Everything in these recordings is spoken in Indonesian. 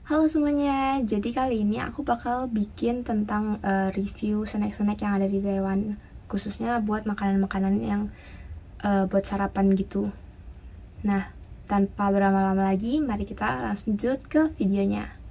Halo semuanya, jadi kali ini aku bakal bikin tentang review snack-snack yang ada di Taiwan, khususnya buat makanan-makanan yang buat sarapan gitu. Nah, tanpa berlama-lama lagi, mari kita lanjut ke videonya.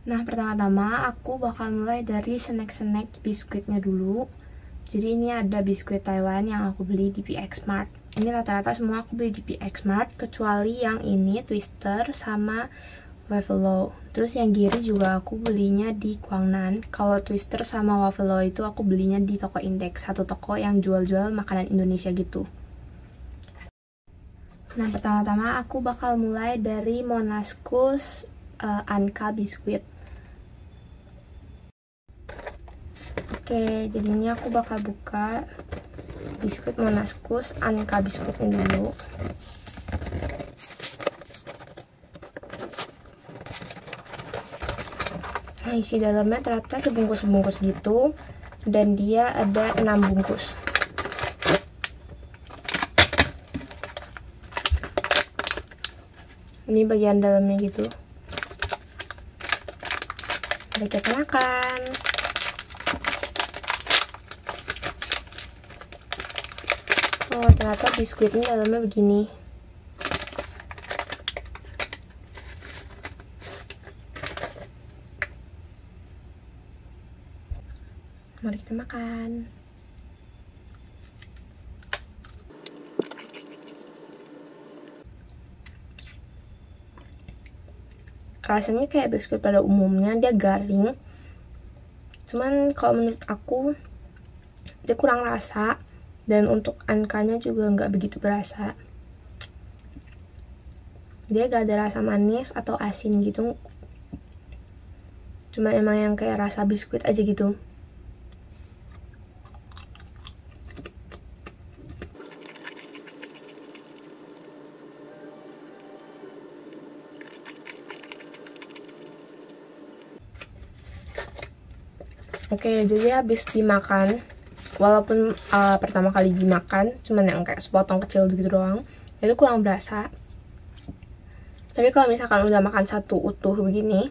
Nah, pertama-tama aku bakal mulai dari snack-snack biskuitnya dulu. Jadi ini ada biskuit Taiwan yang aku beli di PX Mart. Ini rata-rata semua aku beli di PX Mart, kecuali yang ini Twister sama Wafelo. Terus yang Giri juga aku belinya di Guangnan. Kalau Twister sama Wafelo itu aku belinya di toko Index, satu toko yang jual-jual makanan Indonesia gitu. Nah, pertama-tama aku bakal mulai dari Monaskus Anka biskuit. Oke, jadi ini aku bakal buka biskuit Monaskus Anka biskuitnya dulu. Nah, isi dalamnya ternyata sebungkus-bungkus gitu, dan dia ada 6 bungkus. Ini bagian dalamnya gitu. Mari kita makan. Oh, ternyata biskuitnya dalamnya begini. Mari kita makan. Rasanya kayak biskuit pada umumnya, dia garing. Cuman kalau menurut aku, dia kurang rasa. Dan untuk angkanya juga nggak begitu berasa. Dia gak ada rasa manis atau asin gitu. Cuman emang yang kayak rasa biskuit aja gitu. Oke, jadi habis dimakan, walaupun pertama kali dimakan cuman yang kayak sepotong kecil gitu doang, itu kurang berasa. Tapi kalau misalkan udah makan satu utuh begini,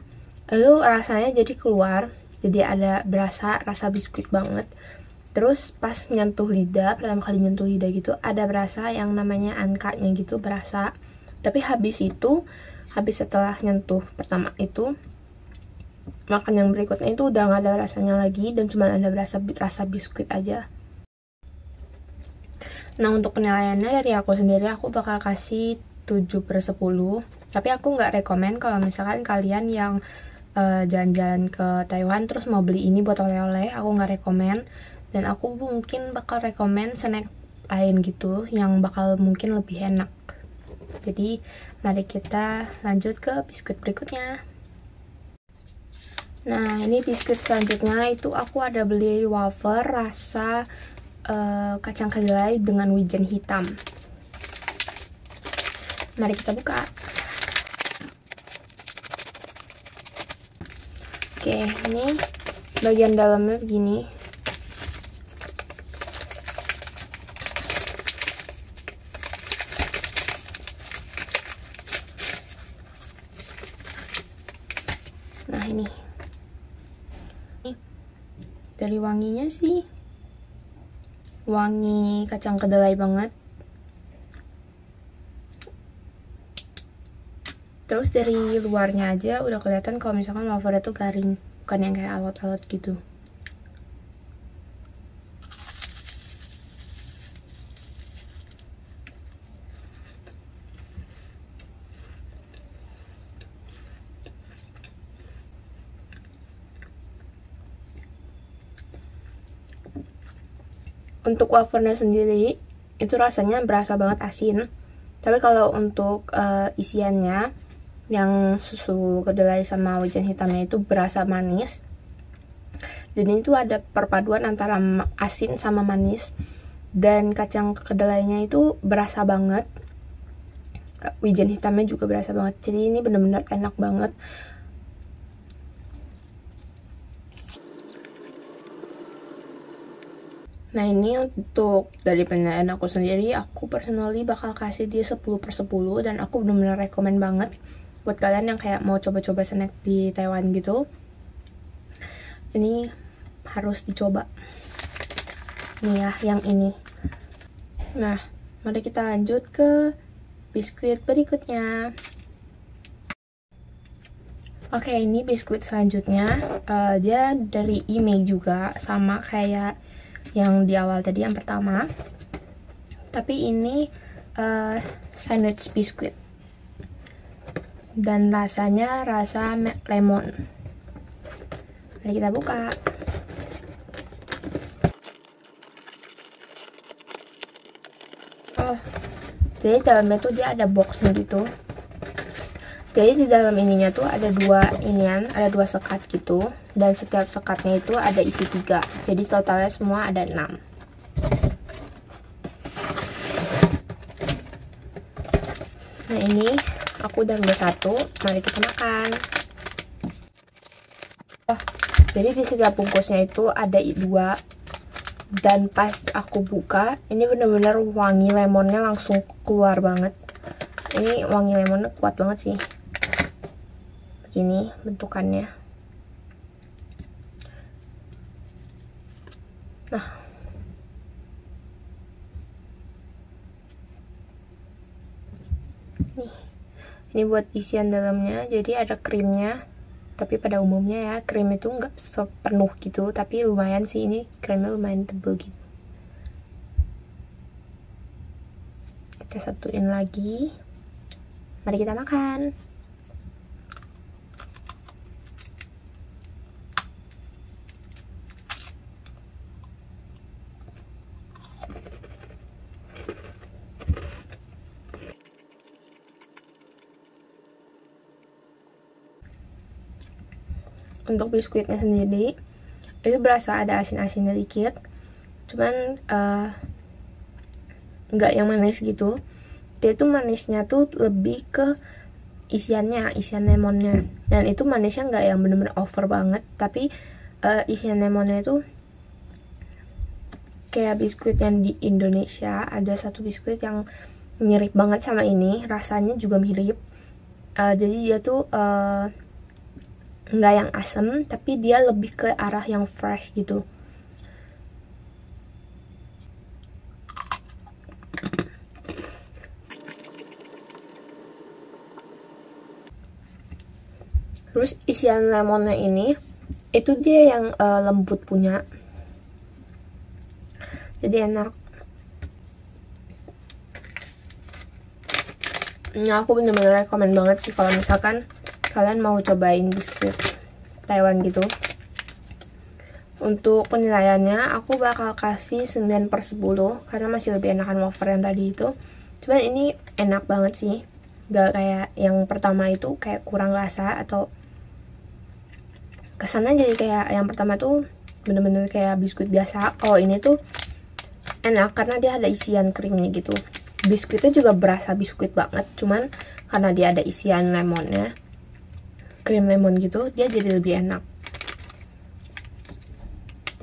itu rasanya jadi keluar, jadi ada berasa rasa biskuit banget. Terus pas nyentuh lidah, pertama kali nyentuh lidah gitu, ada berasa yang namanya angkanya gitu, berasa. Tapi habis setelah nyentuh pertama itu, makan yang berikutnya itu udah nggak ada rasanya lagi, dan cuma ada rasa biskuit aja. Nah, untuk penilaiannya dari aku sendiri, aku bakal kasih 7/10. Tapi aku nggak rekomen kalau misalkan kalian yang jalan-jalan ke Taiwan terus mau beli ini buat oleh-oleh, aku nggak rekomen. Dan aku mungkin bakal rekomen snack lain gitu yang bakal mungkin lebih enak. Jadi mari kita lanjut ke biskuit berikutnya. Nah, ini biskuit selanjutnya itu aku ada beli wafer rasa kacang kedelai dengan wijen hitam. Mari kita buka. Oke, ini bagian dalamnya begini. Nah, ini dari wanginya sih wangi kacang kedelai banget. Terus dari luarnya aja udah kelihatan kalau misalkan wafernya tuh garing, bukan yang kayak alot-alot gitu. Untuk wafernya sendiri itu rasanya berasa banget asin. Tapi kalau untuk isiannya yang susu kedelai sama wijen hitamnya itu berasa manis. Dan itu ada perpaduan antara asin sama manis. dan kacang kedelainya itu berasa banget, wijen hitamnya juga berasa banget. Jadi ini bener-bener enak banget. Nah ini untuk dari penilaian aku sendiri, aku personally bakal kasih dia 10/10 dan aku bener-bener rekomen banget buat kalian yang kayak mau coba-coba snack di Taiwan gitu. Ini harus dicoba. Nih ya, yang ini. Nah, mari kita lanjut ke biskuit berikutnya. Oke, ini biskuit selanjutnya. Dia dari Imei juga, sama kayak yang di awal tadi, yang pertama. Tapi ini sandwich biskuit. Dan rasanya rasa lemon. Mari kita buka. Jadi dalamnya tuh dia ada boxnya gitu. Jadi di dalam ininya tuh ada ada dua sekat gitu, dan setiap sekatnya itu ada isi 3. Jadi totalnya semua ada 6. Nah ini aku udah ambil 1, mari kita makan. Jadi di setiap bungkusnya itu ada 2. Dan pas aku buka, ini bener-bener wangi lemonnya langsung keluar banget. Ini wangi lemonnya kuat banget sih. Begini bentukannya. Nah, nih, ini buat isian dalamnya. Jadi ada krimnya. Tapi pada umumnya ya, krim itu nggak sepenuh gitu, tapi lumayan sih, ini krimnya lumayan tebel gitu. Kita satuin lagi. Mari kita makan. Untuk biskuitnya sendiri itu berasa ada asin-asinnya dikit, cuman nggak yang manis gitu. Dia tuh manisnya tuh lebih ke isian lemonnya, dan itu manisnya nggak yang bener-bener over banget, tapi isian lemonnya itu kayak biskuit yang di Indonesia. Ada satu biskuit yang mirip banget sama ini, rasanya juga mirip. Jadi dia tuh nggak yang asem, tapi dia lebih ke arah yang fresh gitu. Terus isian lemonnya ini, itu dia yang lembut punya, jadi enak. Nah, aku bener-bener rekomen banget sih kalau misalkan kalian mau cobain biskuit Taiwan gitu. Untuk penilaiannya aku bakal kasih 9/10 karena masih lebih enakan wafer yang tadi itu. Cuman ini enak banget sih, gak kayak yang pertama itu kayak kurang rasa atau kesannya jadi kayak yang pertama tuh bener-bener kayak biskuit biasa. Oh, ini tuh enak karena dia ada isian krimnya gitu. Biskuitnya juga berasa biskuit banget, cuman karena dia ada isian lemonnya, krim lemon gitu, dia jadi lebih enak.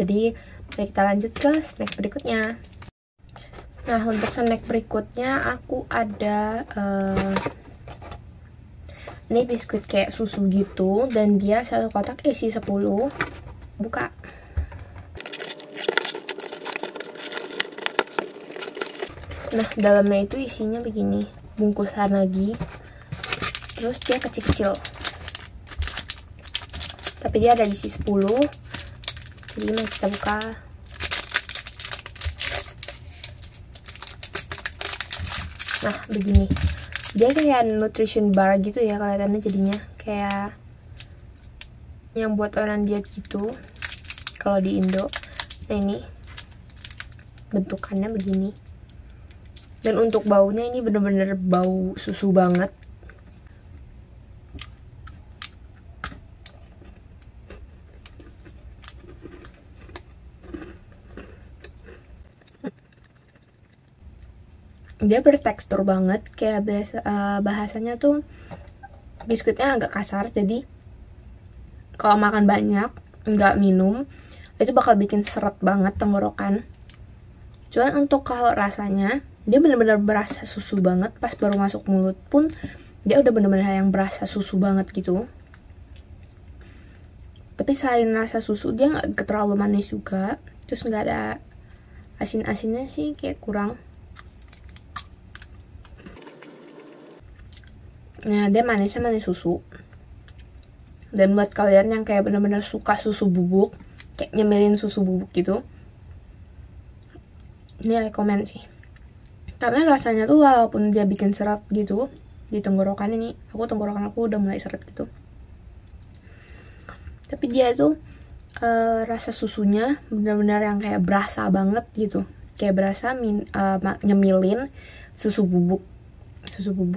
Jadi mari kita lanjut ke snack berikutnya. Nah, untuk snack berikutnya aku ada ini biskuit kayak susu gitu, dan dia satu kotak isi 10. Buka. Nah, dalamnya itu isinya begini, bungkusan lagi. Terus dia kecil-kecil, tapi dia ada isi 10. Jadi mari kita buka. Nah, begini. Dia kayak nutrition bar gitu ya kelihatannya, jadinya kayak yang buat orang diet gitu kalau di Indo. Nah, ini bentukannya begini. Dan untuk baunya ini bener-bener bau susu banget. dia bertekstur banget, kayak bahasanya tuh biskuitnya agak kasar, jadi kalau makan banyak nggak minum itu bakal bikin seret banget tenggorokan. Cuman untuk kalau rasanya, dia bener-bener berasa susu banget. Pas baru masuk mulut pun dia udah bener-bener yang berasa susu banget gitu. Tapi selain rasa susu, dia nggak terlalu manis juga. Terus nggak ada asin-asinnya sih, kayak kurang. Nah, dia manisnya manis susu. Dan buat kalian yang kayak bener-bener suka susu bubuk, kayak nyemilin susu bubuk gitu, ini rekomen sih. Karena rasanya tuh walaupun dia bikin seret gitu di tenggorokan ini, tenggorokan aku udah mulai seret gitu, tapi dia tuh rasa susunya benar-benar yang kayak berasa banget gitu, kayak berasa nyemilin susu bubuk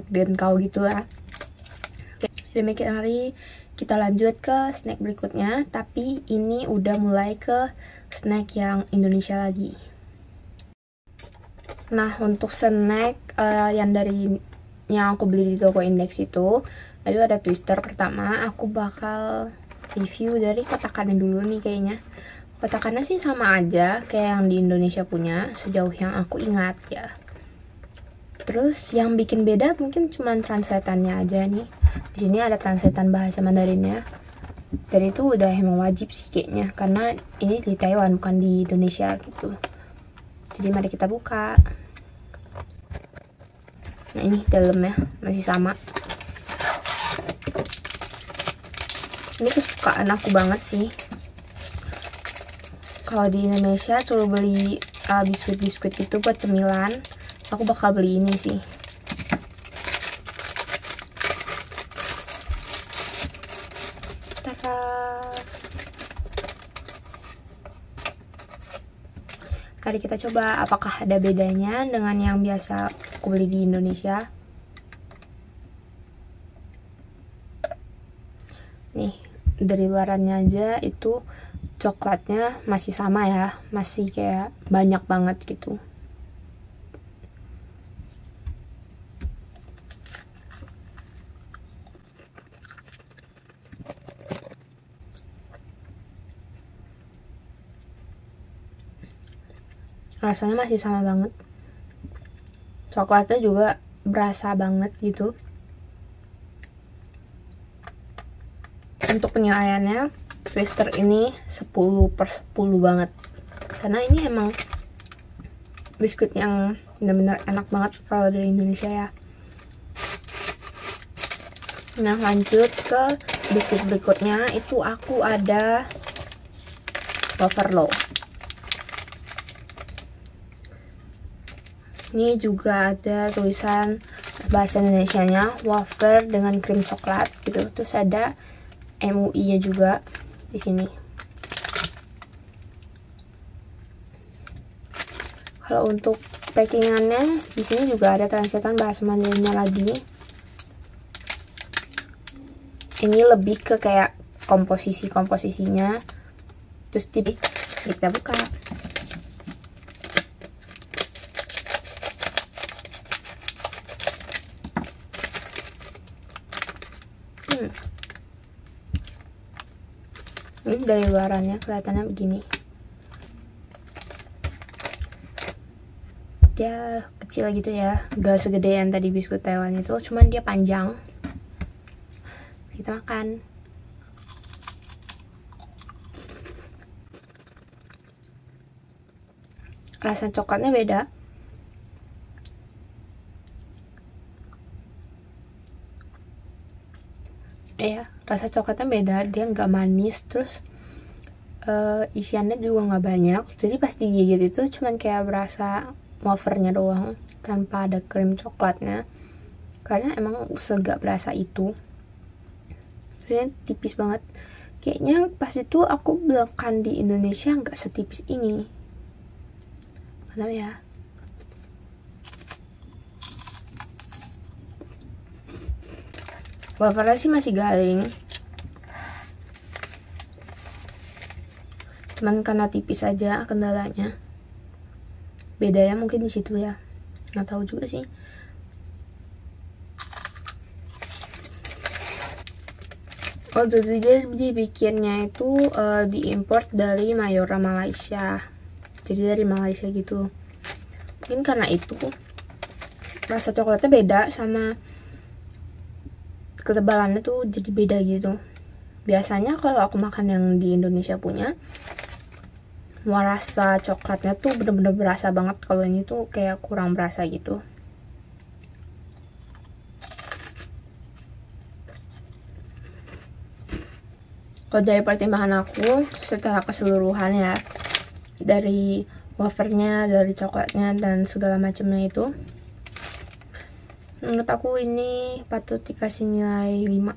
dan kau gitu lah. Oke, demikian hari kita lanjut ke snack berikutnya, tapi ini udah mulai ke snack yang Indonesia lagi. Nah, untuk snack yang aku beli di toko Index itu ada Twister. Pertama aku bakal review dari kotakannya dulu nih. Kayaknya kotakannya sih sama aja kayak yang di Indonesia punya, sejauh yang aku ingat ya. Terus yang bikin beda mungkin cuman translatannya aja nih. Di sini ada translatan bahasa Mandarinnya, dan itu udah emang wajib sih kayaknya, karena ini di Taiwan bukan di Indonesia gitu. Jadi mari kita buka. Nah, ini dalamnya masih sama. Ini kesukaan aku banget sih. Kalau di Indonesia suruh beli biskuit-biskuit gitu buat cemilan, aku bakal beli ini sih. Tada! Mari kita coba apakah ada bedanya dengan yang biasa aku beli di Indonesia. Nih, dari luarannya aja itu coklatnya masih sama ya, masih kayak banyak banget gitu. Rasanya masih sama banget, coklatnya juga berasa banget gitu. Untuk penilaiannya, Twister ini 10/10 banget, karena ini emang biskuit yang benar-benar enak banget kalau dari Indonesia ya. Nah, lanjut ke biskuit berikutnya, itu aku ada Waferlo. Ini juga ada tulisan bahasa Indonesianya, wafer dengan krim coklat gitu. Terus ada MUI-nya juga di sini. Kalau untuk packingannya, di sini juga ada translatan bahasa Mandarinnya lagi. Ini lebih ke kayak komposisinya. Terus kita buka. Ini dari luarannya kelihatannya begini. Dia kecil gitu ya, gak segede yang tadi biskuit Taiwan itu, cuman dia panjang. Kita makan. Rasa coklatnya beda. Iya, rasa coklatnya beda, dia nggak manis, terus isiannya juga nggak banyak, jadi pas digigit itu cuman kayak berasa wafernya doang tanpa ada krim coklatnya, karena emang segak berasa itu. Ini tipis banget. Kayaknya pas itu aku belikan di Indonesia nggak setipis ini, kenapa ya? Wafernya sih masih garing, cuman karena tipis aja kendalanya. Bedanya mungkin di situ ya. nggak tahu juga sih. Oh, jadi dia dibikinnya itu diimport dari Mayora Malaysia. Jadi dari Malaysia gitu. Mungkin karena itu rasa coklatnya beda, sama ketebalannya tuh jadi beda gitu. Biasanya kalau aku makan yang di Indonesia punya, rasa coklatnya tuh bener-bener berasa banget. Kalau ini tuh kayak kurang berasa gitu. Kalau dari pertimbangan aku secara keseluruhan ya, dari wafernya, dari coklatnya, dan segala macamnya itu, menurut aku ini patut dikasih nilai 5.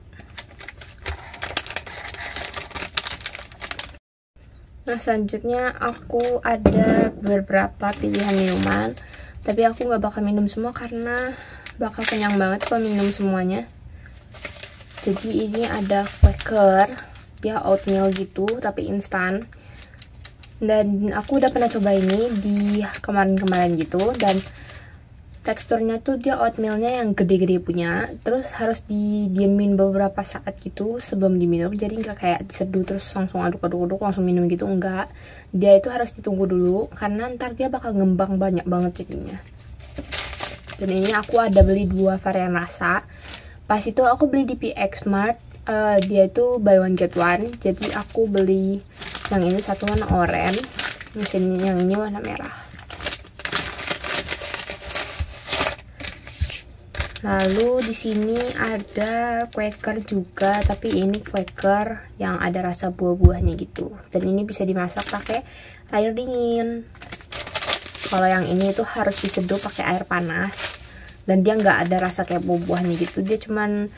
Nah, selanjutnya aku ada beberapa pilihan minuman, tapi aku nggak bakal minum semua karena bakal kenyang banget kalau minum semuanya. Jadi ini ada Quaker, dia oatmeal gitu tapi instan, dan aku udah pernah coba ini di kemarin-kemarin gitu, dan teksturnya tuh dia oatmealnya yang gede-gede punya, terus harus didiemin beberapa saat gitu sebelum diminum. Jadi nggak kayak diseduh terus langsung aduk-aduk langsung minum gitu, enggak. Dia itu harus ditunggu dulu karena ntar dia bakal ngembang banyak banget jadinya. Dan ini aku ada beli 2 varian rasa. Pas itu aku beli di PX Mart, dia itu buy one get one. Jadi aku beli yang ini satu warna oranye, yang ini warna merah. Lalu di sini ada Quaker juga, tapi ini Quaker yang ada rasa buah-buahnya gitu. Dan ini bisa dimasak pakai air dingin. Kalau yang ini tuh harus diseduh pakai air panas. Dan dia nggak ada rasa kayak buah-buahnya gitu. Dia cuman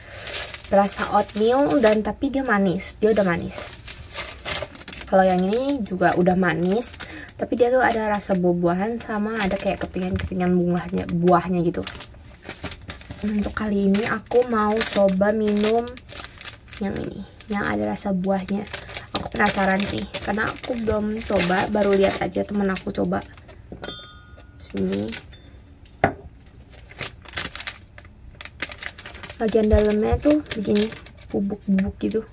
berasa oatmeal, dan tapi dia manis. Dia udah manis. Kalau yang ini juga udah manis, tapi dia tuh ada rasa buah-buahan sama ada kayak kepingan-kepingan buahnya gitu. Untuk kali ini aku mau coba minum yang ini, yang ada rasa buahnya. Aku penasaran sih, karena aku belum coba, baru lihat aja temen aku coba. Sini. Bagian dalamnya tuh begini, bubuk-bubuk gitu.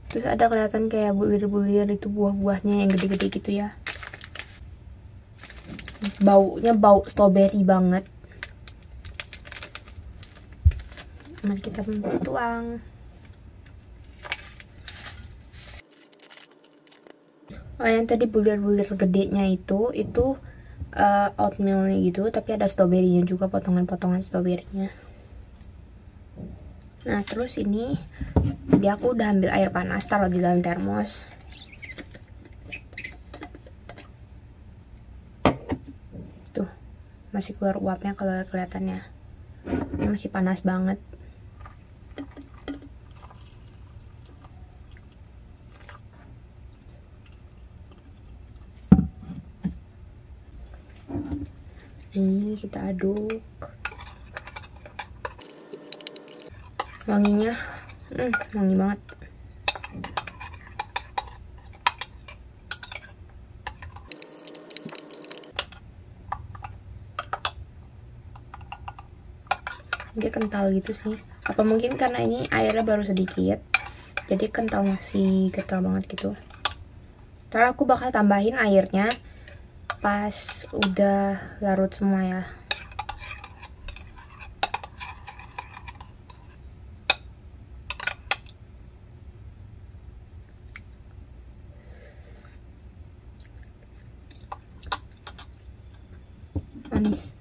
Terus ada kelihatan kayak bulir-bulir itu buah-buahnya yang gede-gede gitu ya. Baunya bau strawberry banget. Mari kita tuang. Oh, yang tadi bulir-bulir gedenya itu oatmealnya gitu, tapi ada stroberinya juga, potongan-potongan stroberinya. Nah, terus ini dia aku udah ambil air panas, taruh di dalam termos. Tuh, masih keluar uapnya kalau kelihatannya. Ini masih panas banget. Ini kita aduk. Wanginya wangi banget. Dia kental gitu sih. Apa mungkin karena ini airnya baru sedikit, jadi kental, masih kental banget gitu. Ntar aku bakal tambahin airnya pas udah larut semua ya. Manis.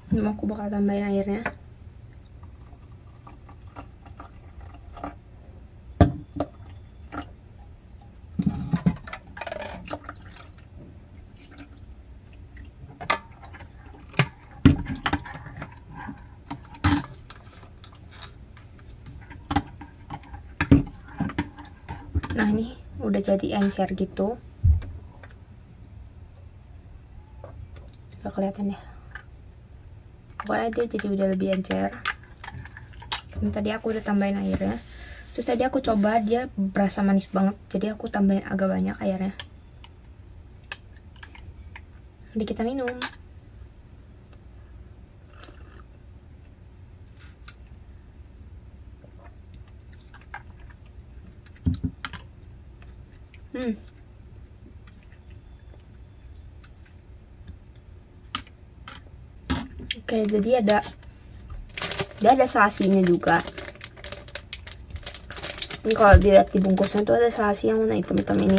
Ini aku bakal tambahin airnya. Nah, ini udah jadi encer gitu. Gak kelihatan ya. Pokoknya dia jadi udah lebih encer. Dan tadi aku udah tambahin airnya. Terus tadi aku coba, dia berasa manis banget, jadi aku tambahin agak banyak airnya. Jadi kita minum. Oke, jadi dia ada selasinya juga. Ini kalau dilihat di bungkusnya tuh ada selasi yang warna hitam-hitam ini.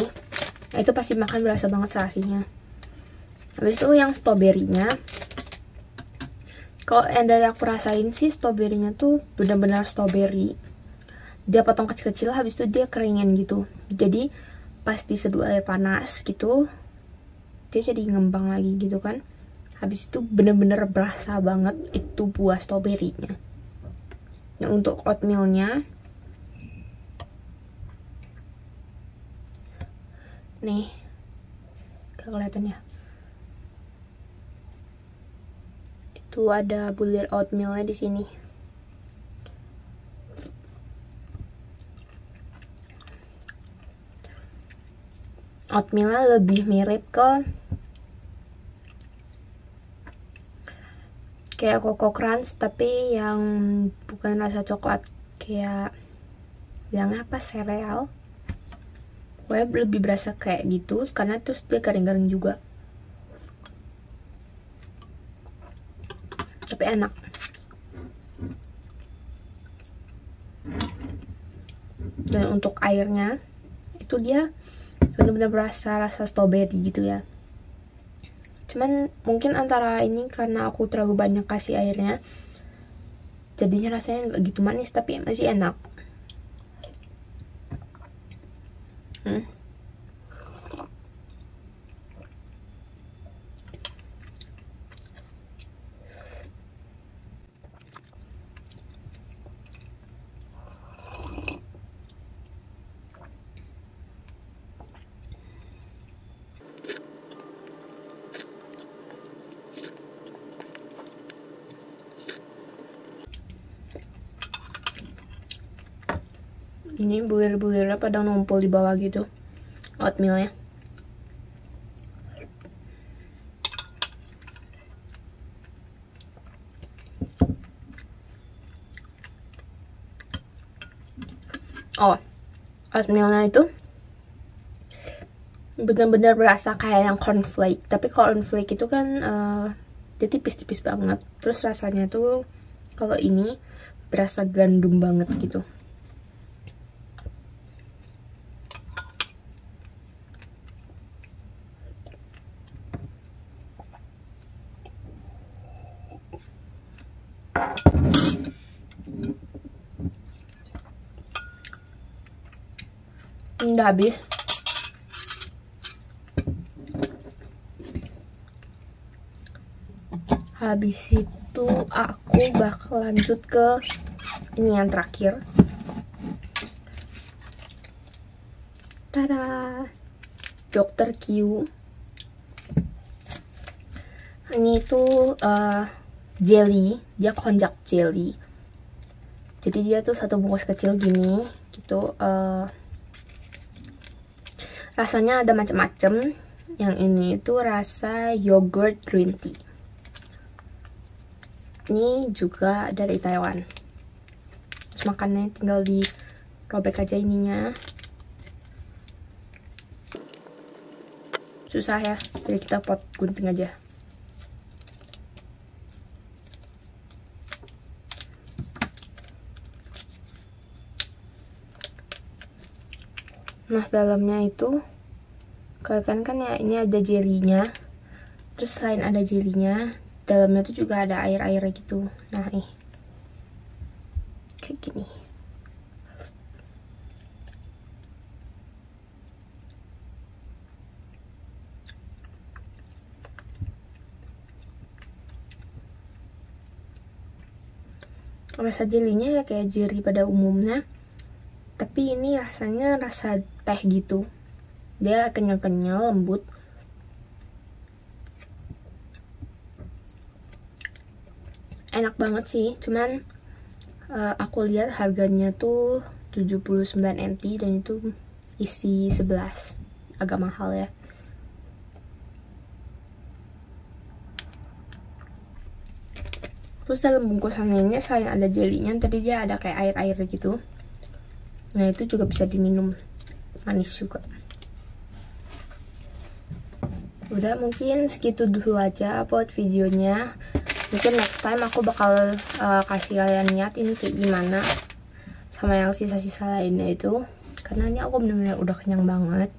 Nah, itu pasti makan berasa banget selasinya. Habis itu yang stroberinya. Kalau yang dari aku rasain sih, stroberinya tuh benar-benar stroberi. Dia potong kecil-kecil, habis itu dia keringin gitu. Jadi pas diseduh air panas gitu, dia jadi ngembang lagi gitu kan. Habis itu bener-bener berasa banget itu buah stroberinya. Nah, untuk oatmealnya, nih, gak kelihatan ya. Itu ada bulir oatmealnya di sini. Oatmealnya lebih mirip ke kayak Coco Crunch, tapi yang bukan rasa coklat, kayak bilangnya apa, sereal. Pokoknya lebih berasa kayak gitu, karena terus dia garing-garing juga. Tapi enak. Dan untuk airnya, itu dia benar-benar berasa rasa strawberry gitu ya. Cuman mungkin antara ini karena aku terlalu banyak kasih airnya, jadinya rasanya nggak gitu manis, tapi masih enak. Ini bulir-bulirnya pada numpul di bawah gitu, oatmealnya. Oh, oatmealnya itu benar-benar berasa kayak yang cornflake. Tapi kalau cornflake itu kan dia tipis-tipis banget. Terus rasanya tuh kalau ini berasa gandum banget gitu. Ini udah habis. Habis itu aku bakal lanjut ke ini yang terakhir. Tada! Dr. Q. Ini tuh jelly, dia konjac jelly. Jadi dia tuh satu bungkus kecil gini gitu. Rasanya ada macam-macam. Yang ini tuh rasa yogurt green tea. Ini juga dari Taiwan. Terus makannya tinggal dirobek aja ininya. Susah ya, jadi kita pot gunting aja. Nah, dalamnya itu kelihatan kan ya, ini ada jelinya. Terus selain ada jelinya, dalamnya tuh juga ada air-airnya gitu. Nah, nih kayak gini. Rasa jelinya ya kayak jeli pada umumnya, tapi ini rasanya rasa teh gitu. Dia kenyal-kenyal, lembut. Enak banget sih, cuman aku lihat harganya tuh 79 NT dan itu isi 11. Agak mahal ya. Terus dalam bungkusan ini selain ada jelinya, tadi dia ada kayak air-air gitu. Nah itu juga bisa diminum, manis juga. Udah, mungkin segitu dulu aja buat videonya. Mungkin next time aku bakal kasih kalian lihat ini kayak gimana sama yang sisa-sisa lainnya itu, karena ini aku bener-bener udah kenyang banget.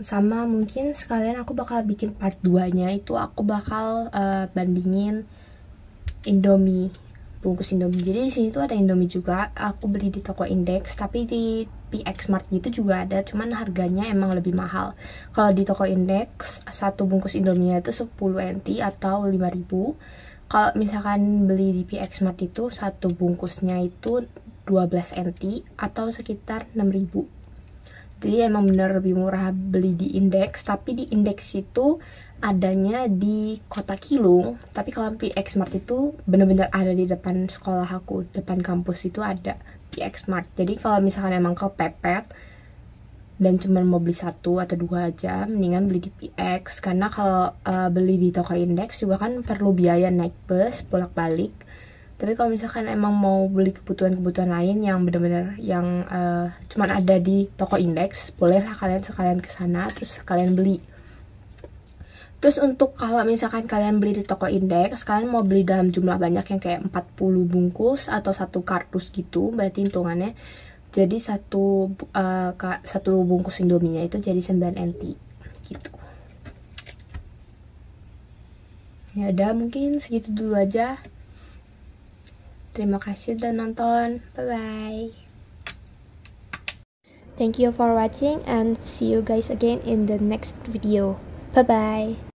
Sama mungkin sekalian aku bakal bikin part 2 nya, itu aku bakal bandingin Indomie, bungkus Indomie. Jadi di sini tuh ada Indomie juga. Aku beli di toko Index, tapi di PX Mart gitu juga ada, cuman harganya emang lebih mahal. Kalau di toko Index, satu bungkus Indomie itu 10 NT atau 5.000. Kalau misalkan beli di PX Mart itu satu bungkusnya itu 12 NT atau sekitar 6.000. Jadi emang bener lebih murah beli di Index, tapi di Index itu adanya di Kota Kilung, tapi kalau PX Mart itu bener-bener ada di depan sekolah aku, depan kampus itu ada PX Mart. Jadi kalau misalkan emang kepepet dan cuma mau beli 1 atau 2 aja, mendingan beli di PX, karena kalau beli di toko Index juga kan perlu biaya naik bus bolak-balik. Tapi kalau misalkan emang mau beli kebutuhan-kebutuhan lain yang bener-bener yang cuman ada di toko Index, bolehlah kalian sekalian kesana terus kalian beli. Terus untuk kalau misalkan kalian beli di toko Index, kalian mau beli dalam jumlah banyak yang kayak 40 bungkus atau 1 kardus gitu, berarti hitungannya jadi satu bungkus Indominya itu jadi 9 NT gitu. Ya udah, mungkin segitu dulu aja. Terima kasih udah nonton. Bye bye. Thank you for watching and see you guys again in the next video. Bye bye.